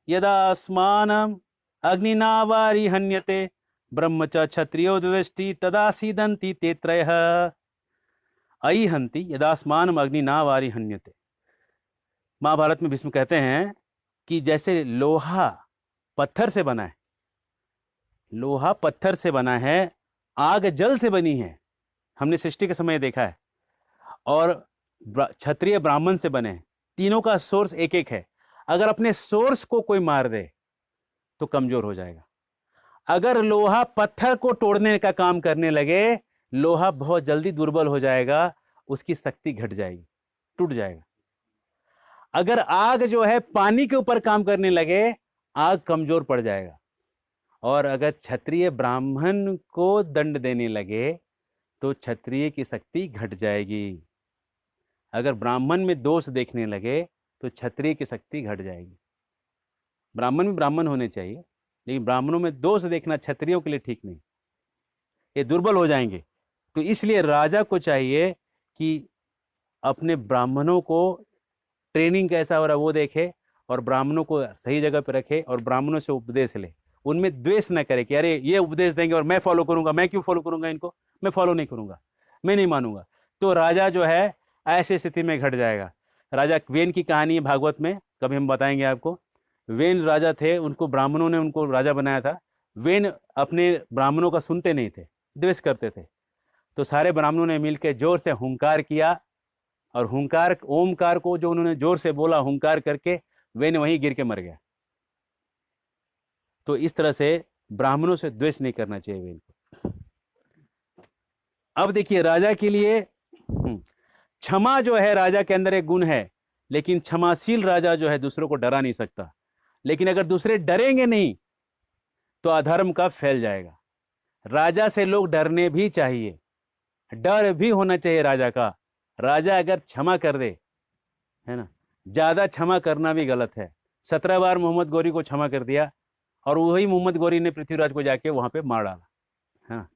यदा अस्मानम अग्निना वारि हन्यते ब्रह्म च क्षत्रियो द्वेष्टि तदा सीदंति ते त्रयः। अईहंति यदा अस्मानम अग्निना वारि हन्यते। महाभारत में भीष्म कहते हैं कि जैसे लोहा पत्थर से बना है, लोहा पत्थर से बना है, आग जल से बनी है, हमने सृष्टि के समय देखा है, और क्षत्रिय ब्राह्मण से बने हैं। तीनों का सोर्स एक एक है। अगर अपने सोर्स को कोई मार दे तो कमजोर हो जाएगा। अगर लोहा पत्थर को तोड़ने का काम करने लगे, लोहा बहुत जल्दी दुर्बल हो जाएगा, उसकी शक्ति घट जाएगी, टूट जाएगा। अगर आग जो है पानी के ऊपर काम करने लगे, आग कमजोर पड़ जाएगा। और अगर क्षत्रिय ब्राह्मण को दंड देने लगे तो क्षत्रिय की शक्ति घट जाएगी। अगर ब्राह्मण में दोष देखने लगे तो क्षत्रिय की शक्ति घट जाएगी। ब्राह्मण भी ब्राह्मण होने चाहिए, लेकिन ब्राह्मणों में दोष देखना क्षत्रियों के लिए ठीक नहीं, ये दुर्बल हो जाएंगे। तो इसलिए राजा को चाहिए कि अपने ब्राह्मणों को ट्रेनिंग कैसा हो रहा है वो देखे, और ब्राह्मणों को सही जगह पर रखे, और ब्राह्मणों से उपदेश ले। उनमें द्वेष न करे कि अरे ये उपदेश देंगे और मैं फॉलो करूंगा, मैं क्यों फॉलो करूंगा इनको, मैं फॉलो नहीं करूंगा, मैं नहीं मानूंगा। तो राजा जो है ऐसी स्थिति में घट जाएगा। राजा वेन की कहानी है भागवत में, कभी हम बताएंगे आपको। वेन राजा थे, उनको ब्राह्मणों ने उनको राजा बनाया था। वेन अपने ब्राह्मणों का सुनते नहीं थे, द्वेष करते थे। तो सारे ब्राह्मणों ने मिलकर जोर से हुंकार किया, और हुंकार ओमकार को जो उन्होंने जोर से बोला, हुंकार करके वेन वहीं गिर के मर गया। तो इस तरह से ब्राह्मणों से द्वेष नहीं करना चाहिए वेन को। अब देखिए राजा के लिए क्षमा जो है राजा के अंदर एक गुण है, लेकिन क्षमाशील राजा जो है दूसरों को डरा नहीं सकता। लेकिन अगर दूसरे डरेंगे नहीं तो अधर्म का फैल जाएगा। राजा से लोग डरने भी चाहिए, डर भी होना चाहिए राजा का। राजा अगर क्षमा कर दे, है ना, ज्यादा क्षमा करना भी गलत है। 17 बार मोहम्मद गौरी को क्षमा कर दिया, और वही मोहम्मद गौरी ने पृथ्वीराज को जाके वहां पे मार डाला, है ना।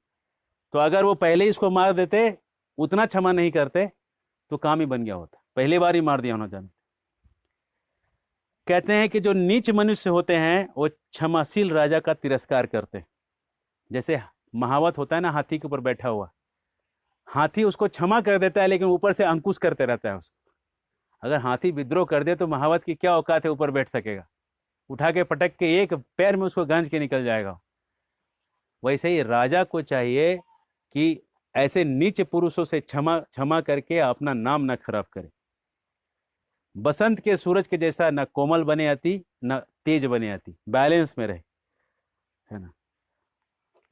तो अगर वो पहले ही इसको मार देते, उतना क्षमा नहीं करते, तो काम ही बन गया होता। पहली बार ही मार दिया होना चाहिए। कहते हैं कि जो नीच मनुष्य होते हैं वो क्षमाशील राजा का तिरस्कार करते हैं। जैसे महावत होता है ना, हाथी के ऊपर बैठा हुआ, हाथी उसको क्षमा कर देता है, लेकिन ऊपर से अंकुश करते रहता है उसको। अगर हाथी विद्रोह कर दे तो महावत की क्या औकात है, ऊपर बैठ सकेगा? उठा के पटक के एक पैर में उसको गांज के निकल जाएगा। वैसे ही राजा को चाहिए कि ऐसे नीच पुरुषों से क्षमा करके अपना नाम न खराब करे। बसंत के सूरज के जैसा न कोमल बने अति, न तेज बने अति, बैलेंस में रहे, है ना।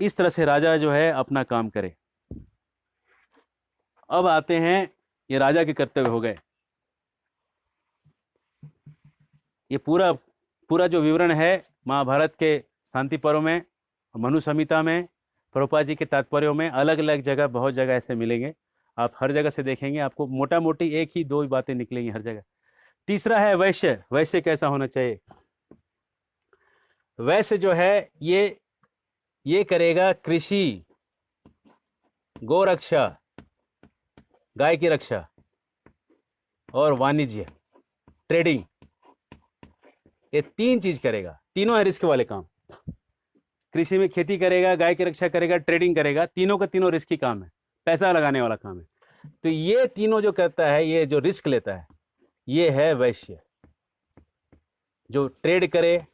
इस तरह से राजा जो है अपना काम करे। अब आते हैं, ये राजा के कर्तव्य हो गए। ये पूरा जो विवरण है महाभारत के शांति पर्व में, मनु संहिता में, प्रभुपाद जी के तात्पर्यों में अलग अलग जगह, बहुत जगह ऐसे मिलेंगे, आप हर जगह से देखेंगे, आपको मोटा मोटी एक ही दो बातें निकलेंगी हर जगह। तीसरा है वैश्य। वैश्य कैसा होना चाहिए? वैश्य जो है ये करेगा कृषि, गौ रक्षा, गाय की रक्षा और वाणिज्य, ट्रेडिंग, ये 3 चीज करेगा। तीनों है रिस्क वाले काम। कृषि में खेती करेगा, गाय की रक्षा करेगा, ट्रेडिंग करेगा, तीनों का तीनों रिस्की काम है, पैसा लगाने वाला काम है। तो ये तीनों जो करता है, ये जो रिस्क लेता है, ये है वैश्य। जो ट्रेड करे,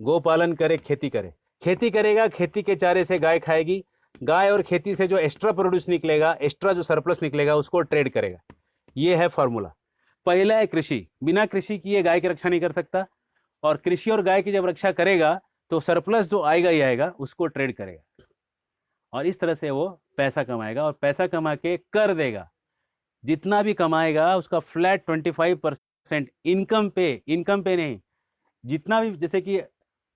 गो पालन करे, खेती करे, खेती करेगा, खेती के चारे से गाय खाएगी, गाय और खेती से जो एक्स्ट्रा प्रोड्यूस निकलेगा, एक्स्ट्रा जो सरप्लस निकलेगा, उसको ट्रेड करेगा। ये है फॉर्मूला। पहला है कृषि। बिना कृषि किए गाय की रक्षा नहीं कर सकता, और कृषि और गाय की जब रक्षा करेगा तो सरप्लस जो आएगा ही आएगा, उसको ट्रेड करेगा, और इस तरह से वो पैसा कमाएगा, और पैसा कमा के कर देगा। जितना भी कमाएगा उसका फ्लैट 25% इनकम पे नहीं, जितना भी, जैसे कि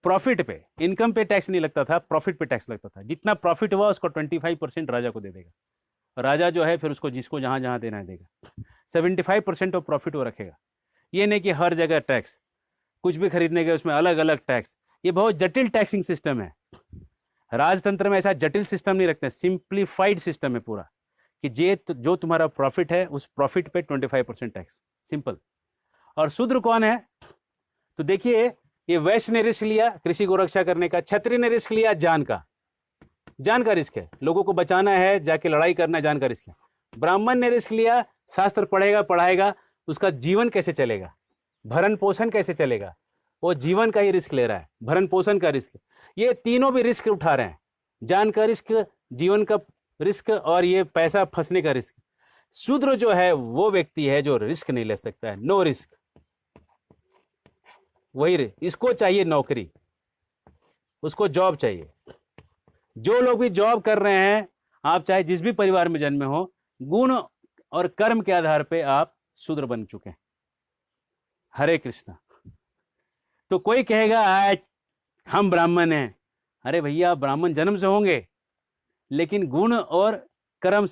प्रॉफिट पे, इनकम पे टैक्स नहीं लगता था, प्रॉफिट पे टैक्स लगता था। जितना प्रॉफिट हुआ उसको 25% राजा को दे देगा। राजा जो है फिर उसको जिसको जहां जहां देना है देगा। 75% ऑफ प्रॉफिट वो रखेगा। ये नहीं कि हर जगह टैक्स, कुछ भी खरीदने के उसमें अलग अलग टैक्स। ये बहुत जटिल टैक्सिंग सिस्टम है। राजतंत्र में ऐसा जटिल सिस्टम नहीं रखते, सिंप्लीफाइड सिस्टम है पूरा, कि जो तुम्हारा प्रॉफिट है उस प्रॉफिट पे 25% टैक्स, सिंपल। और शूद्र कौन है? तो देखिए, ये वैश्य ने रिस्क लिया कृषि को रक्षा करने का, क्षत्रिय ने रिस्क लिया जान का रिस्क है, लोगों को बचाना है, जाके लड़ाई करना है, जान का रिस्क है। ब्राह्मण ने रिस्क लिया, शास्त्र पढ़ेगा, पढ़ाएगा, उसका जीवन कैसे चलेगा, भरण पोषण कैसे चलेगा, वो जीवन का ही रिस्क ले रहा है, भरण पोषण का रिस्क। ये तीनों भी रिस्क उठा रहे हैं, जान का रिस्क, जीवन का रिस्क, और ये पैसा फंसने का रिस्क। शूद्र जो है वो व्यक्ति है जो रिस्क नहीं ले सकता है, नो रिस्क। वही इसको चाहिए नौकरी, उसको जॉब चाहिए। जो लोग भी जॉब कर रहे हैं, आप चाहे जिस भी परिवार में जन्मे हो, गुण और कर्म के आधार पे आप शूद्र बन चुके हैं। हरे कृष्णा। तो कोई कहेगा आज हम ब्राह्मण हैं। अरे भैया, ब्राह्मण जन्म से होंगे, लेकिन गुण और कर्म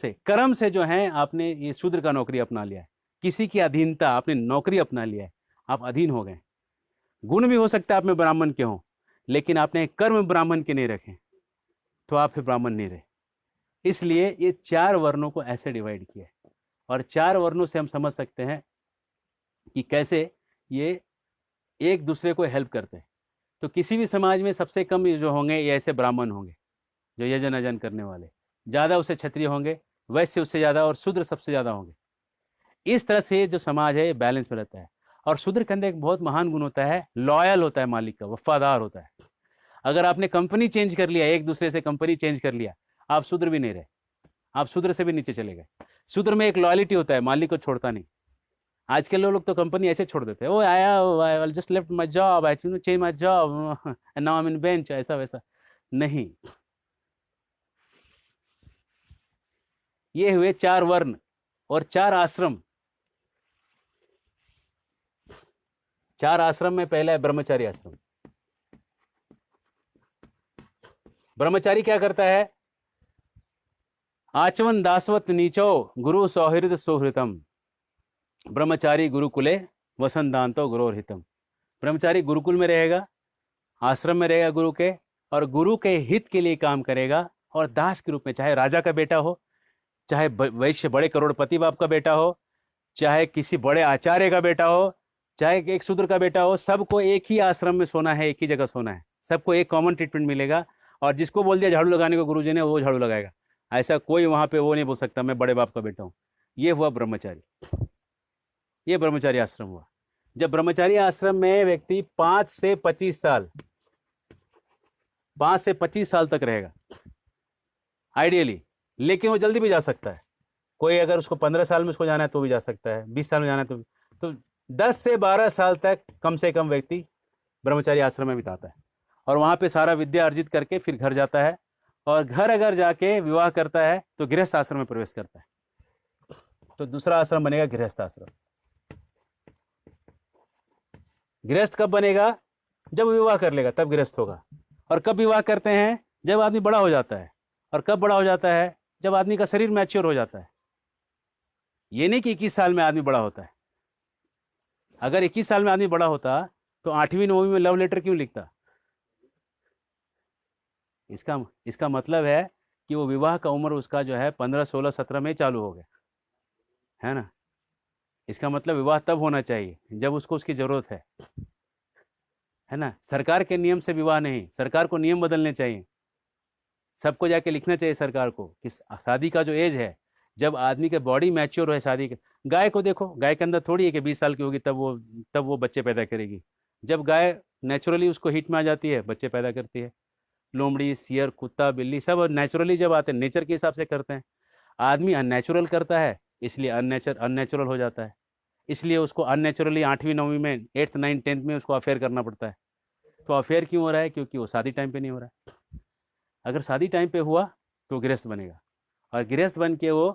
से जो है आपने ये शूद्र का नौकरी अपना लिया है, किसी की अधीनता, आपने नौकरी अपना लिया है, आप अधीन हो गए। गुण भी हो सकता है आप में ब्राह्मण के हों, लेकिन आपने कर्म ब्राह्मण के नहीं रखे, तो आप फिर ब्राह्मण नहीं रहे। इसलिए ये 4 वर्णों को ऐसे डिवाइड किया है, और 4 वर्णों से हम समझ सकते हैं कि कैसे ये एक दूसरे को हेल्प करते हैं। तो किसी भी समाज में सबसे कम जो होंगे ये ऐसे ब्राह्मण होंगे, जो यजन अजन करने वाले, ज़्यादा उससे क्षत्रिय होंगे, वैश्य उससे ज़्यादा, और शूद्र सबसे ज़्यादा होंगे। इस तरह से जो समाज है बैलेंस में रहता है। और शूद्र के अंदर एक बहुत महान गुण होता है, लॉयल होता है, मालिक का वफादार होता है। अगर आपने कंपनी चेंज कर लिया, एक दूसरे से कंपनी चेंज कर लिया, आप शूद्र भी नहीं रहे, आप शूद्र से भी नीचे चले गए। शूद्र में एक लॉयल्टी होता है, मालिक को छोड़ता नहीं। आजकल लोग तो कंपनी ऐसे छोड़ देते हैं, वो आया, I just left my job, I change my job and now I am in bench, ऐसा वैसा नहीं। ये हुए 4 वर्ण और 4 आश्रम। 4 आश्रम में पहला है ब्रह्मचारी आश्रम। ब्रह्मचारी क्या करता है? आचवन दासवत नीचो गुरु सौहृद सुहृतम, ब्रह्मचारी गुरुकुले वसंतांतो गुरोहितम। ब्रह्मचारी गुरुकुल में रहेगा, आश्रम में रहेगा गुरु के, और गुरु के हित के लिए काम करेगा। और दास के रूप में, चाहे राजा का बेटा हो, चाहे वैश्य बड़े करोड़पति बाप का बेटा हो, चाहे किसी बड़े आचार्य का बेटा हो, चाहे एक शूद्र का बेटा हो, सबको एक ही आश्रम में सोना है, एक ही जगह सोना है, सबको एक कॉमन ट्रीटमेंट मिलेगा। और जिसको बोल दिया झाड़ू लगाने को गुरुजी ने, वो झाड़ू लगाएगा। ऐसा कोई वहां पे वो नहीं बोल सकता मैं बड़े बाप का बेटा हूं। ये हुआ ब्रह्मचारी, ये ब्रह्मचारी आश्रम हुआ। जब ब्रह्मचारी आश्रम में व्यक्ति 5 से 25 साल तक रहेगा आइडियली, लेकिन वो जल्दी भी जा सकता है। कोई अगर उसको 15 साल में उसको जाना है तो भी जा सकता है, 20 साल में जाना है तो 10 से 12 साल तक कम से कम व्यक्ति ब्रह्मचारी आश्रम में बिताता है। और वहां पे सारा विद्या अर्जित करके फिर घर जाता है, और घर अगर जाके विवाह करता है तो गृहस्थ आश्रम में प्रवेश करता है। तो दूसरा आश्रम बनेगा गृहस्थ आश्रम। गृहस्थ कब बनेगा? जब विवाह कर लेगा तब गृहस्थ होगा। और कब विवाह करते हैं? जब आदमी बड़ा हो जाता है। और कब बड़ा हो जाता है? जब आदमी का शरीर मैच्योर हो जाता है। ये नहीं कि 21 साल में आदमी बड़ा होता है। अगर 21 साल में आदमी बड़ा होता तो 8वीं 9वीं में लव लेटर क्यों लिखता? इसका मतलब है कि वो विवाह का उम्र उसका जो है 15 16 17 में चालू हो गया, है ना। इसका मतलब विवाह तब होना चाहिए जब उसको उसकी जरूरत है ना। सरकार के नियम से विवाह नहीं, सरकार को नियम बदलने चाहिए। सबको जाके लिखना चाहिए सरकार को कि शादी का जो एज है, जब आदमी का बॉडी मैच्योर है शादी के। गाय को देखो, गाय के अंदर थोड़ी है कि 20 साल की होगी तब वो बच्चे पैदा करेगी। जब गाय नेचुरली उसको हीट में आ जाती है, बच्चे पैदा करती है। लोमड़ी, सियर, कुत्ता, बिल्ली सब नेचुरली जब आते हैं नेचर के हिसाब से करते हैं। आदमी अननेचुरल करता है, इसलिए अननेचुरल हो जाता है। इसलिए उसको अननेचुरली 8वीं 9वीं में 8th 9th 10th में उसको अफेयर करना पड़ता है। तो अफेयर क्यों हो रहा है? क्योंकि वो शादी टाइम पे नहीं हो रहा है। अगर शादी टाइम पे हुआ तो गृहस्थ बनेगा, और गृहस्थ बन के वो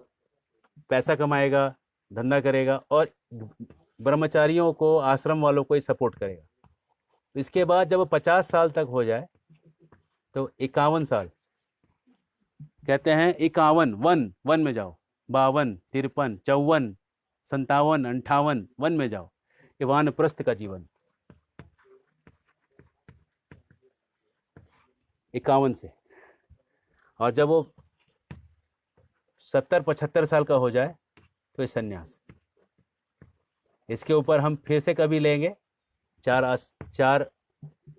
पैसा कमाएगा, धंधा करेगा, और ब्रह्मचारियों को, आश्रम वालों को ही सपोर्ट करेगा। इसके बाद जब वो 50 साल तक हो जाए तो 51 साल कहते हैं, 51 वन में जाओ, 52 53 54 57 58 वन में जाओ। ये वानप्रस्थ का जीवन 51 से। और जब वो 70 75 साल का हो जाए तो ये संन्यास। इसके ऊपर हम फिर से कभी लेंगे 4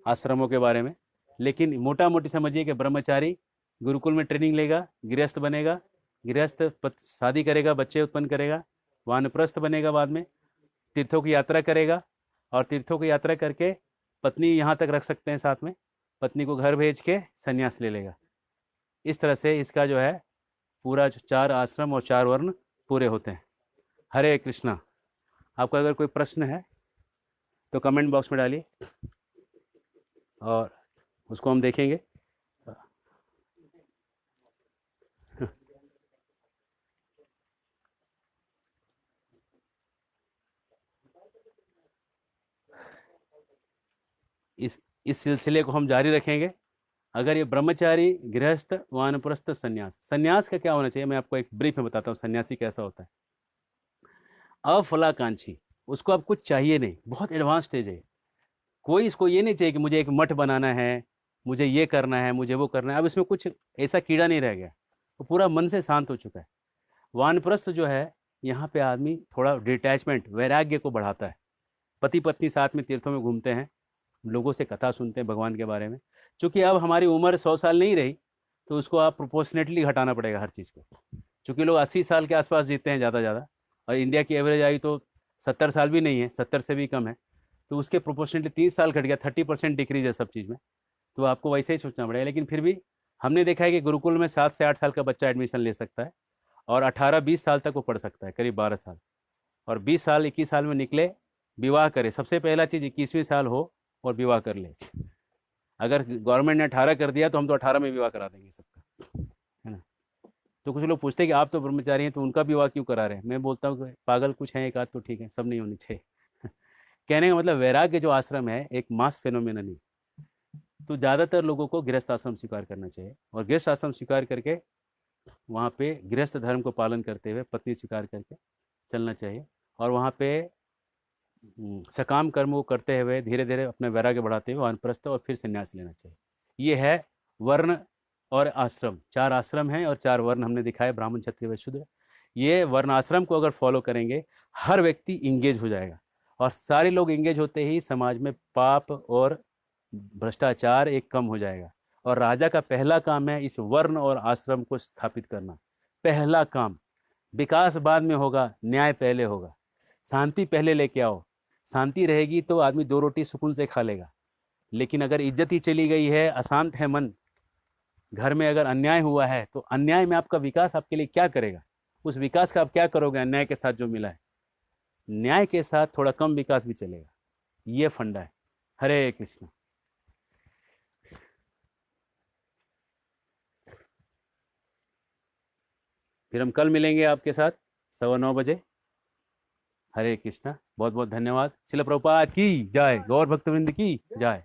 आश्रमों के बारे में। लेकिन मोटा मोटी समझिए कि ब्रह्मचारी गुरुकुल में ट्रेनिंग लेगा, गृहस्थ बनेगा, गृहस्थ शादी करेगा, बच्चे उत्पन्न करेगा, वानप्रस्थ बनेगा, बाद में तीर्थों की यात्रा करेगा, और तीर्थों की यात्रा करके पत्नी यहाँ तक रख सकते हैं साथ में, पत्नी को घर भेज के संन्यास ले लेगा। इस तरह से इसका जो है पूरा 4 आश्रम और 4 वर्ण पूरे होते हैं। हरे कृष्णा। आपका अगर कोई प्रश्न है तो कमेंट बॉक्स में डालिए और उसको हम देखेंगे। इस सिलसिले को हम जारी रखेंगे। अगर ये ब्रह्मचारी, गृहस्थ, वानप्रस्थ, संन्यास। संन्यास का क्या होना चाहिए, मैं आपको एक ब्रीफ में बताता हूँ सन्यासी कैसा होता है। अफलाकांक्षी, उसको अब कुछ चाहिए नहीं, बहुत एडवांस स्टेज है। कोई इसको ये नहीं चाहिए कि मुझे एक मठ बनाना है, मुझे ये करना है, मुझे वो करना है। अब इसमें कुछ ऐसा कीड़ा नहीं रह गया, वो पूरा मन से शांत हो चुका है। वानप्रस्थ जो है, यहाँ पे आदमी थोड़ा डिटैचमेंट, वैराग्य को बढ़ाता है। पति पत्नी साथ में तीर्थों में घूमते हैं, लोगों से कथा सुनते हैं भगवान के बारे में। चूँकि अब हमारी उम्र 100 साल नहीं रही, तो उसको आप प्रोपोर्शनेटली घटाना पड़ेगा हर चीज़ को। चूँकि लोग 80 साल के आसपास जीते हैं ज़्यादा, और इंडिया की एवरेज आयु तो 70 साल भी नहीं है, 70 से भी कम है। तो उसके प्रोपोर्शनेटली 30 साल घट गया, 30% डिक्रीज है सब चीज़ में। तो आपको वैसे ही सोचना पड़ेगा। लेकिन फिर भी हमने देखा है कि गुरुकुल में 7 से 8 साल का बच्चा एडमिशन ले सकता है, और 18-20 साल तक वो पढ़ सकता है, करीब 12 साल। और 20 साल 21 साल में निकले, विवाह करे। सबसे पहला चीज़ 21वीं साल हो और विवाह कर ले। अगर गवर्नमेंट ने 18 कर दिया तो हम तो 18 में विवाह करा देंगे सबका, है ना। तो कुछ लोग पूछते हैं कि आप तो ब्रह्मचारी हैं तो उनका विवाह क्यों करा रहे हैं। मैं बोलता हूँ कि पागल कुछ हैं एक आध तो ठीक है, सब नहीं होने चाहिए। कहने का मतलब वैराग्य जो आश्रम है एक मास फेनोमेना नहीं। तो ज़्यादातर लोगों को गृहस्थ आश्रम स्वीकार करना चाहिए, और गृहस्थ आश्रम स्वीकार करके वहाँ पे गृहस्थ धर्म को पालन करते हुए पत्नी स्वीकार करके चलना चाहिए। और वहाँ पे सकाम कर्म को करते हुए धीरे धीरे अपने वैराग्य बढ़ाते हुए वानप्रस्थ और फिर संन्यास लेना चाहिए। ये है वर्ण और आश्रम। 4 आश्रम हैं और 4 वर्ण हमने दिखाए, ब्राह्मण, क्षत्रिय, वैश्य, शूद्र। ये वर्ण आश्रम को अगर फॉलो करेंगे, हर व्यक्ति इंगेज हो जाएगा, और सारे लोग इंगेज होते ही समाज में पाप और भ्रष्टाचार एक कम हो जाएगा। और राजा का पहला काम है इस वर्ण और आश्रम को स्थापित करना। पहला काम। विकास बाद में होगा, न्याय पहले होगा। शांति पहले लेके आओ। शांति रहेगी तो आदमी 2 रोटी सुकून से खा लेगा। लेकिन अगर इज्जत ही चली गई है, अशांत है मन, घर में अगर अन्याय हुआ है, तो अन्याय में आपका विकास आपके लिए क्या करेगा? उस विकास का आप क्या करोगे अन्याय के साथ जो मिला है? न्याय के साथ थोड़ा कम विकास भी चलेगा। ये फंडा है। हरे कृष्ण। फिर हम कल मिलेंगे आपके साथ 9:15 बजे। हरे कृष्णा। बहुत बहुत धन्यवाद। श्रील प्रभुपाद की जय। गौर भक्तवृंद की जय।